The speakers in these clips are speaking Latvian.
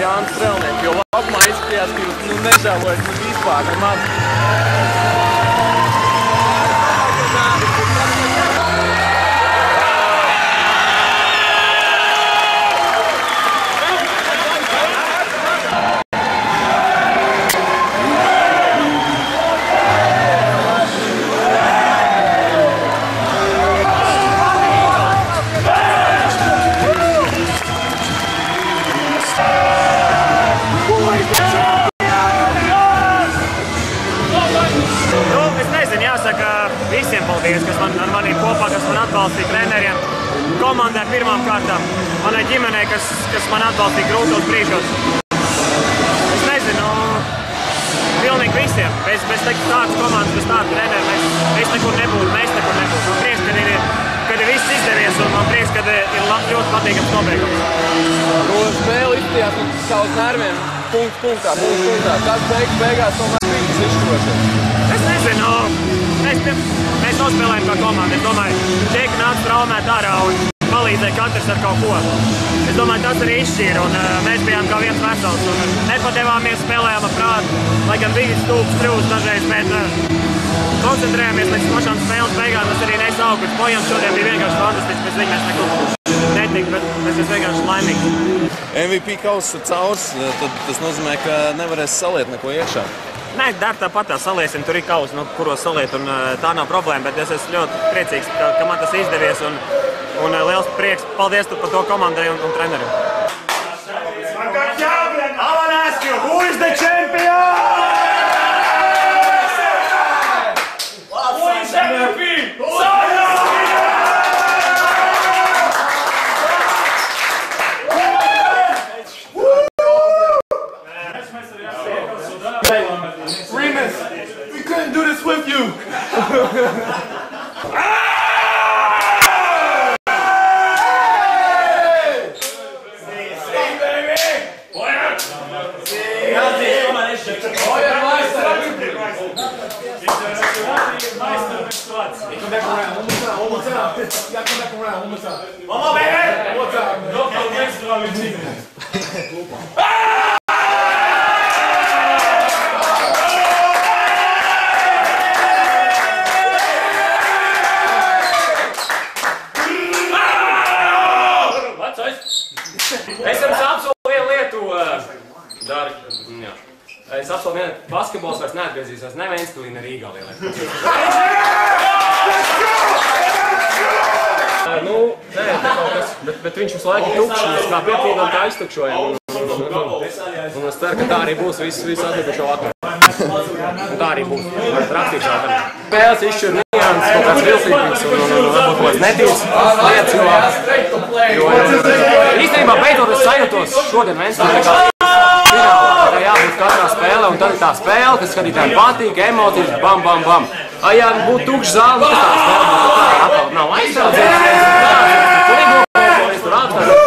Jānis Strelnieks, jo laukumā izskatījās, ka jūs nežēlojat vispār nemaz. Visiem paldies, kas ar maniem kopā, kas man atbalstīja treneriem, komandai pirmām kārtām, manai ģimenei, kas man atbalstīja grūtos brīžos. Es nezinu, pilnīgi visiem. Bez tādas komandas, bez tāda trenera mēs nekur nebūtu, Man prieks, kad ir viss izdevies, un man prieks, kad ir ļoti patīkams nobeigums. Spēle izskatījās kā uz nerviem, punktā. Kas beigās tomēr bija tas izšķirošais? Es nezinu, mēs nospēlējam kā komanda. Es domāju, Džeki nāca traumēt ārā un palīdzēja katrs ar kaut ko. Es domāju, tas arī izšķīra, un mēs bijām kā viens vesels. Un nepadevāmies, spēlējām ar prātu, lai gan bija stūps, trūs dažreiz, bet koncentrējāmies līdz pašām spēles beigām. Tas arī nesauku, bet Pojams šodien bija vienkārši fantastisks, bez viņa mēs nekur netika, bet mēs esam vienkārši laimīgi. MVP kauss ir caurs, tad tas nozīmē, ka nevarēs saliet neko iekšā. Nē, tāpat saliesim, tur ir kausi, kuros saliet, un tā nav problēma, bet es esmu ļoti priecīgs, ka man tas izdevies, un liels prieks. Paldies par to komandai un treneriem. I wanna ask you, who is the champion? Who is MVP? Remus, we couldn't do this with you. Es apsolu vienu, basketbols vairs neatgriezīsies ne Ventspilī, ne Rīgā lielē. Bet viņš visu laiku tukšs, mēs kā pieplūdam tā iztukšojam. Un es ceru, ka tā arī būs visu atlikušo vakaru. Un tā arī būs. Varat rakstīt šādi. Spēles izšķir nians, kaut kāds viltīgs un varbūt kaut kāds netīvs lietas, jo īstenībā beidzot es sajūtos šodien Ventspilī kā finālā, jābūt katrā spēlē, un tad ir tā spēle, kas skatītājiem patīk, emocijas, bam. Ja būtu tukšs zāle, tas tā spēle būtu atkal nav aizsardzīgs. Tur ir nopērkoties, tur apstāties.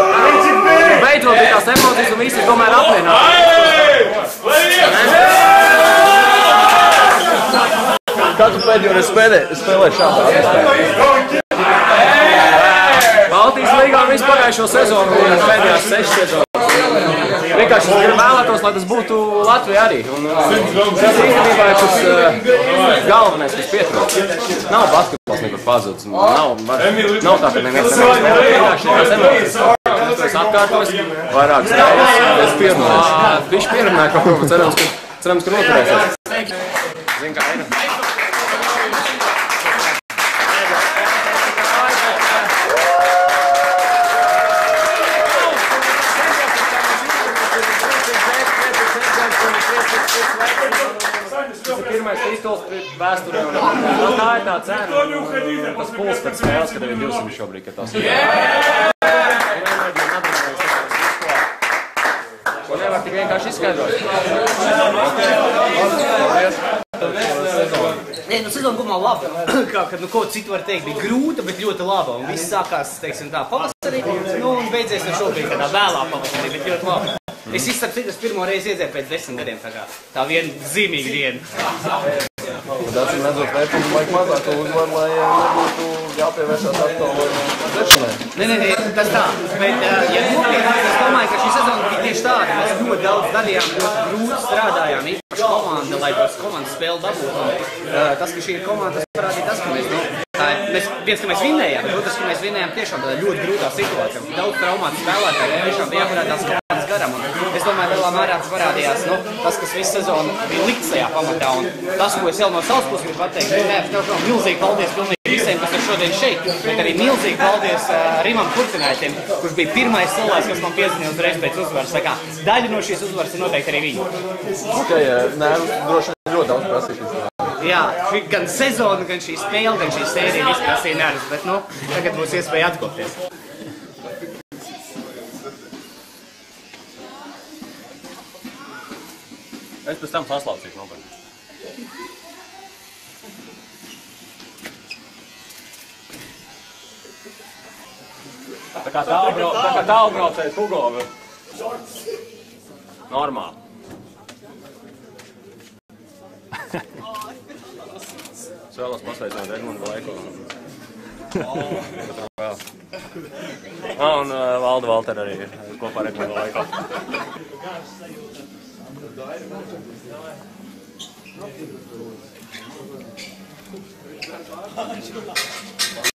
Beidzot ir tās emocijas, un visi tomēr apvienās. Kā tu pēdējo reizi spēlēji šādā? Baltijas līgā visu pagājušo sezonu, pēdējās 6 sezonas. Vienkārši es vēlētos, lai tas būtu Latvijā arī. Tas īstenībā ir tas galvenais, kas pietrūkst. Nav basketbols nekur pazudis. Nav tā, ka neviens nevar vienkārši tās emocijas. Tu esi atkārtojis vairākas spēles. Es pierunāju. Viņš pierunāja kaut ko, cerams, ka noturēsies. Zin kā ir. Tas ir pirmais pistols vēsturē, un tā ir tā cena, un tas puls pēc spēles, kad ir 200 šobrīd, kad tas ir. Ko nevar tik vienkārši izskaidrot. Nē, sezona gumā laba. Kad ko citu var teikt, bija grūta, bet ļoti laba. Un viss sākās, teiksim tā, pavasarī, un beidzies šobrīd, kādā vēlā pavasarī, bet ļoti laba. Es pirmo reizi iedzēru pēc 10 gadiem, tā viena zīmīga diena. Tad acīm redzot, vērtības vajag mazāk uzvar, lai nebūtu jāpievēršās atkal vešanai. Nē, tas tā. Bet, ja nopietni, es domāju, ka šī sezona bija tieši tāda. Mēs ļoti daudz darījām, ļoti grūti strādājām, īpaši komanda, lai tos komandas spēli dabūtu. Tas, ka šī ir komanda, tas parādīja tas, ka viens, ka mēs vinnējām, bet otrs, ka mēs vinnējām tiešām tādā ļoti grūtā situācijā. Daudz traumātu spēlētāju, tiešām bija jāparādās komandas garam. Un es domāju, lielā mērā tas parādījās, tas, kas visu sezonu bija likts tajā pamatā. Un tas, ko es jau no savas puses gribu pateikt, neapstāšām milzīgi paldies pilnīgi visiem, kas ir šodien šeit, bet arī milzīgi paldies Rimam Kurtinaitim, kurš bija pirmais cilvēks, kas man piezvanīja uzreiz pēc uzvaras. Tā kā daļa no šīs uzvaras ir noteikti arī viņa. Okay, nē, droši vien ļoti daudz prasīšanas. Jā, gan sezona, gan šī spēle, gan šī sērija viss prasīja nervus, bet tagad būs iespēja atkopties. Es pēc tam saslaucīšu nopietni. Tā kā tālbraucējs Hugo. Normāli. Es vēlos pasveicināt Edmundu Laiko. Un Valdu Valteru arī kopā ar Edmundu Laiko.